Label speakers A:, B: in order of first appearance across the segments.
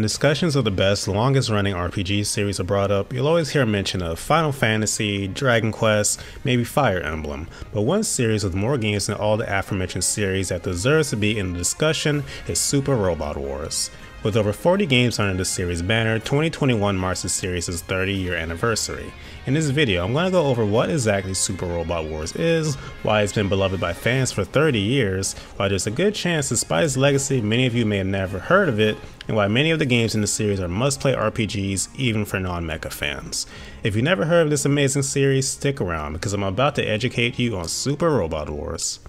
A: discussions of the best, longest running RPG series are brought up, you'll always hear mention of Final Fantasy, Dragon Quest, maybe Fire Emblem, but one series with more games than all the aforementioned series that deserves to be in the discussion is Super Robot Wars. With over 40 games under the series banner, 2021 marks the series' 30-year anniversary. In this video, I'm going to go over what exactly Super Robot Wars is, why it's been beloved by fans for 30 years, why there's a good chance despite its legacy many of you may have never heard of it, and why many of the games in the series are must-play RPGs even for non-mecha fans. If you've never heard of this amazing series, stick around because I'm about to educate you on Super Robot Wars.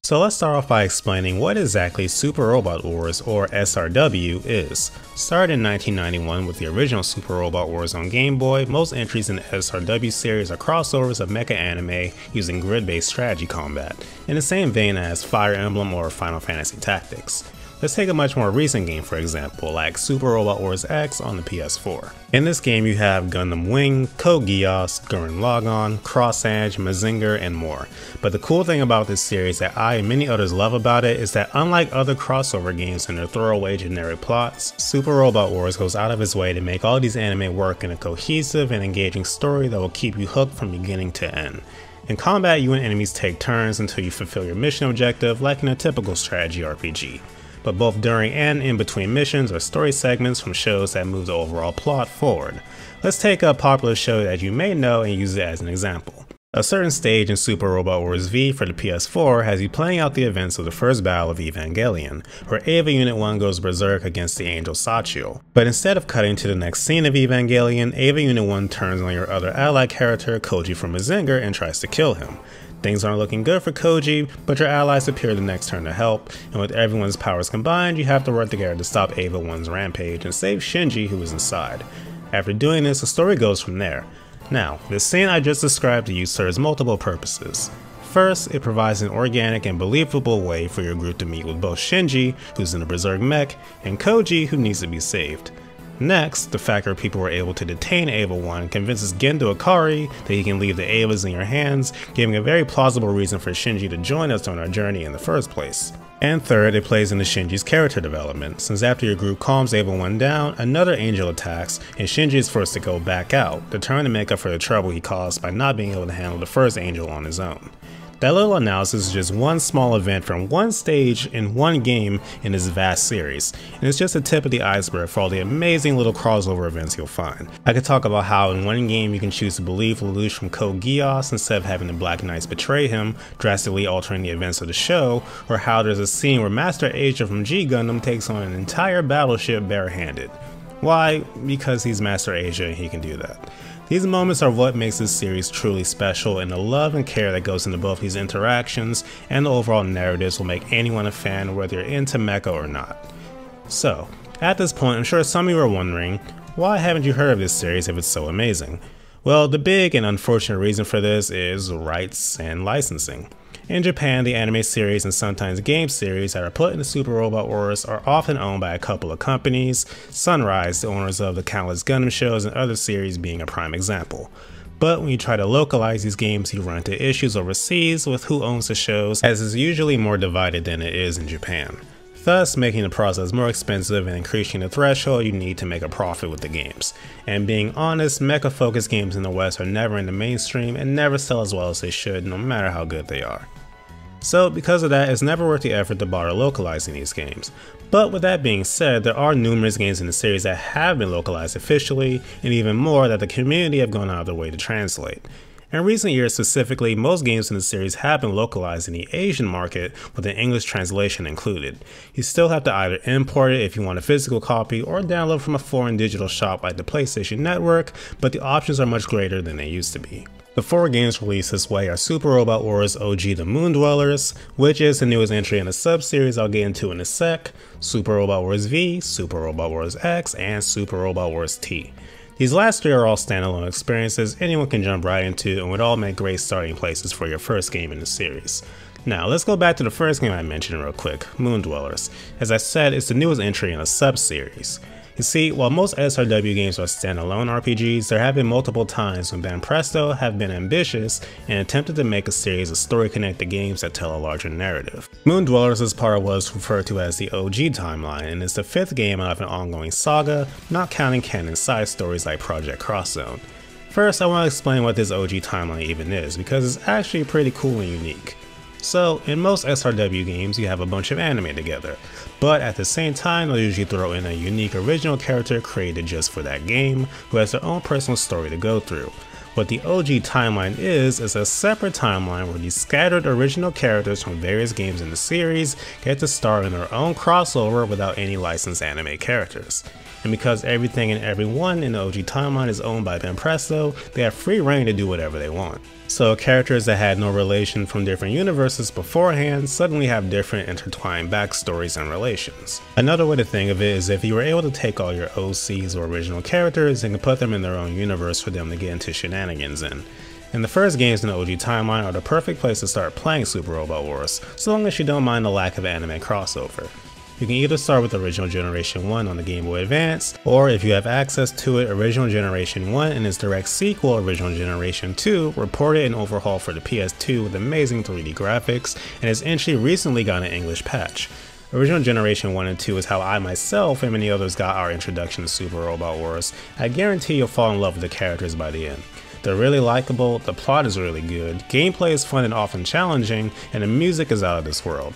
A: So let's start off by explaining what exactly Super Robot Wars, or SRW, is. Started in 1991 with the original Super Robot Wars on Game Boy, most entries in the SRW series are crossovers of mecha anime using grid-based strategy combat, in the same vein as Fire Emblem or Final Fantasy Tactics. Let's take a much more recent game for example, like Super Robot Wars X on the PS4. In this game you have Gundam Wing, Code Geass, Gurren Lagann, Cross Edge, Mazinger, and more. But the cool thing about this series that I and many others love about it is that unlike other crossover games and their throwaway generic plots, Super Robot Wars goes out of its way to make all these anime work in a cohesive and engaging story that will keep you hooked from beginning to end. In combat, you and enemies take turns until you fulfill your mission objective like in a typical strategy RPG. But both during and in between missions are story segments from shows that move the overall plot forward. Let's take a popular show that you may know and use it as an example. A certain stage in Super Robot Wars V for the PS4 has you playing out the events of the first battle of Evangelion, where Eva Unit 1 goes berserk against the angel Sachio. But instead of cutting to the next scene of Evangelion, Eva Unit 1 turns on your other allied character, Koji from Mazinger, and tries to kill him. Things aren't looking good for Koji, but your allies appear the next turn to help, and with everyone's powers combined, you have to work together to stop Eva 1's rampage and save Shinji who is inside. After doing this, the story goes from there. Now, the scene I just described to you serves multiple purposes. First, it provides an organic and believable way for your group to meet with both Shinji, who's in a berserk mech, and Koji, who needs to be saved. Next, the fact that people were able to detain Eva 1 convinces Gendo Ikari that he can leave the Evas in your hands, giving a very plausible reason for Shinji to join us on our journey in the first place. And third, it plays into Shinji's character development, since after your group calms Eva 1 down, another angel attacks, and Shinji is forced to go back out, determined to make up for the trouble he caused by not being able to handle the first angel on his own. That little analysis is just one small event from one stage in one game in this vast series, and it's just the tip of the iceberg for all the amazing little crossover events you'll find. I could talk about how in one game you can choose to believe Lelouch from Code Geass instead of having the Black Knights betray him, drastically altering the events of the show, or how there's a scene where Master Asia from G Gundam takes on an entire battleship barehanded. Why? Because he's Master Asia and he can do that. These moments are what makes this series truly special, and the love and care that goes into both these interactions and the overall narratives will make anyone a fan whether you're into mecha or not. So, at this point I'm sure some of you are wondering, why haven't you heard of this series if it's so amazing? Well, the big and unfortunate reason for this is rights and licensing. In Japan, the anime series and sometimes game series that are put into Super Robot Wars are often owned by a couple of companies, Sunrise, the owners of the countless Gundam shows and other series being a prime example. But when you try to localize these games, you run into issues overseas with who owns the shows, as it's usually more divided than it is in Japan, thus making the process more expensive and increasing the threshold you need to make a profit with the games. And being honest, mecha-focused games in the West are never in the mainstream and never sell as well as they should, no matter how good they are. So because of that, it's never worth the effort to bother localizing these games. But with that being said, there are numerous games in the series that have been localized officially, and even more that the community have gone out of their way to translate. In recent years specifically, most games in the series have been localized in the Asian market with an English translation included. You still have to either import it if you want a physical copy or download from a foreign digital shop like the PlayStation Network, but the options are much greater than they used to be. The 4 games released this way are Super Robot Wars OG The Moon Dwellers, which is the newest entry in a sub-series I'll get into in a sec, Super Robot Wars V, Super Robot Wars X, and Super Robot Wars T. These last 3 are all standalone experiences anyone can jump right into and would all make great starting places for your first game in the series. Now let's go back to the first game I mentioned real quick, Moon Dwellers. As I said, it's the newest entry in a sub-series. You see, while most SRW games are standalone RPGs, there have been multiple times when Banpresto have been ambitious and attempted to make a series of story-connected games that tell a larger narrative. Moon Dwellers is part of what is referred to as the OG timeline, and is the 5th game out of an ongoing saga, not counting canon side stories like Project Cross Zone. First, I want to explain what this OG timeline even is, because it's actually pretty cool and unique. So, in most SRW games, you have a bunch of anime together, but at the same time, they'll usually throw in a unique original character created just for that game, who has their own personal story to go through. What the OG timeline is a separate timeline where these scattered original characters from various games in the series get to star in their own crossover without any licensed anime characters. And because everything and everyone in the OG timeline is owned by Banpresto, they have free reign to do whatever they want. So characters that had no relation from different universes beforehand suddenly have different intertwined backstories and relations. Another way to think of it is if you were able to take all your OCs or original characters and put them in their own universe for them to get into shenanigans in. And the first games in the OG timeline are the perfect place to start playing Super Robot Wars, so long as you don't mind the lack of anime crossover. You can either start with Original Generation 1 on the Game Boy Advance, or if you have access to it, Original Generation 1 and its direct sequel, Original Generation 2, were ported and overhauled for the PS2 with amazing 3D graphics, and has actually recently got an English patch. Original Generation 1 and 2 is how I myself and many others got our introduction to Super Robot Wars. I guarantee you'll fall in love with the characters by the end. They're really likable, the plot is really good, gameplay is fun and often challenging, and the music is out of this world.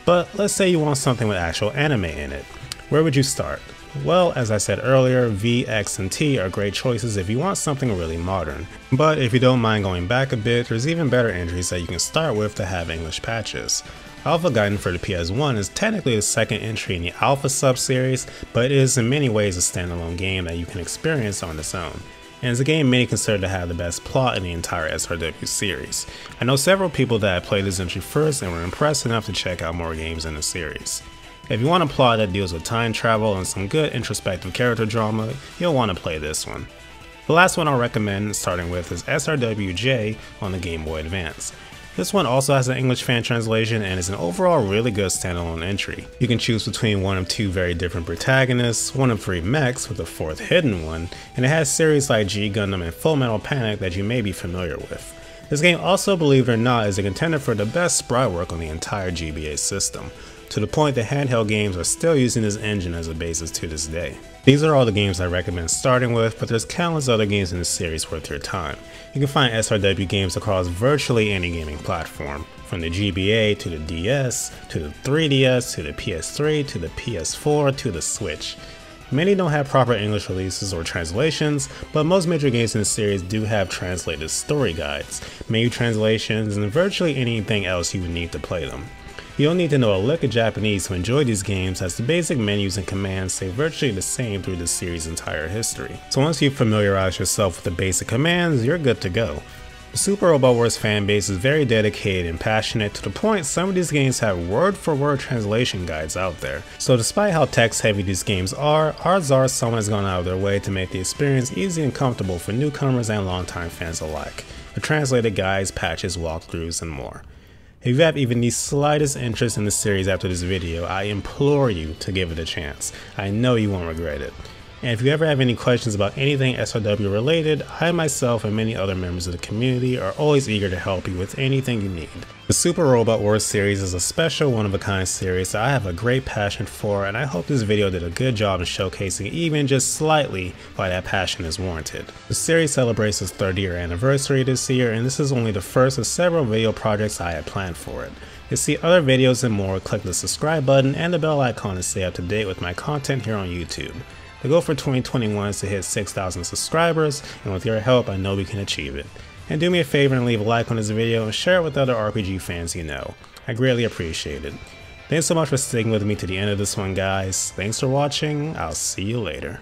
A: But let's say you want something with actual anime in it. Where would you start? Well, as I said earlier, V, X, and T are great choices if you want something really modern. But if you don't mind going back a bit, there's even better entries that you can start with that have English patches. Alpha Gaiden for the PS1 is technically the second entry in the Alpha sub-series, but it is in many ways a standalone game that you can experience on its own. And it's a game many consider to have the best plot in the entire SRW series. I know several people that have played this entry first and were impressed enough to check out more games in the series. If you want a plot that deals with time travel and some good introspective character drama, you'll want to play this one. The last one I'll recommend starting with is SRWJ on the Game Boy Advance. This one also has an English fan translation and is an overall really good standalone entry. You can choose between one of two very different protagonists, one of three mechs with a fourth hidden one, and it has series like G Gundam and Full Metal Panic that you may be familiar with. This game also, believe it or not, is a contender for the best sprite work on the entire GBA system, to the point that handheld games are still using this engine as a basis to this day. These are all the games I recommend starting with, but there's countless other games in the series worth your time. You can find SRW games across virtually any gaming platform, from the GBA to the DS, to the 3DS, to the PS3, to the PS4, to the Switch. Many don't have proper English releases or translations, but most major games in the series do have translated story guides, menu translations, and virtually anything else you would need to play them. You don't need to know a lick of Japanese to enjoy these games, as the basic menus and commands stay virtually the same through the series' entire history. So once you familiarize yourself with the basic commands, you're good to go. The Super Robot Wars fanbase is very dedicated and passionate, to the point some of these games have word-for-word translation guides out there. So despite how text-heavy these games are, odds are someone has gone out of their way to make the experience easy and comfortable for newcomers and longtime fans alike, with translated guides, patches, walkthroughs, and more. If you have even the slightest interest in the series after this video, I implore you to give it a chance. I know you won't regret it. And if you ever have any questions about anything SRW related, I myself and many other members of the community are always eager to help you with anything you need. The Super Robot Wars series is a special one-of-a-kind series that I have a great passion for, and I hope this video did a good job in showcasing even just slightly why that passion is warranted. The series celebrates its 3rd year anniversary this year, and this is only the first of several video projects I had planned for it. To see other videos and more, click the subscribe button and the bell icon to stay up to date with my content here on YouTube. The goal for 2021 is to hit 6,000 subscribers, and with your help I know we can achieve it. And do me a favor and leave a like on this video and share it with other RPG fans you know. I greatly appreciate it. Thanks so much for sticking with me to the end of this one, guys. Thanks for watching, I'll see you later.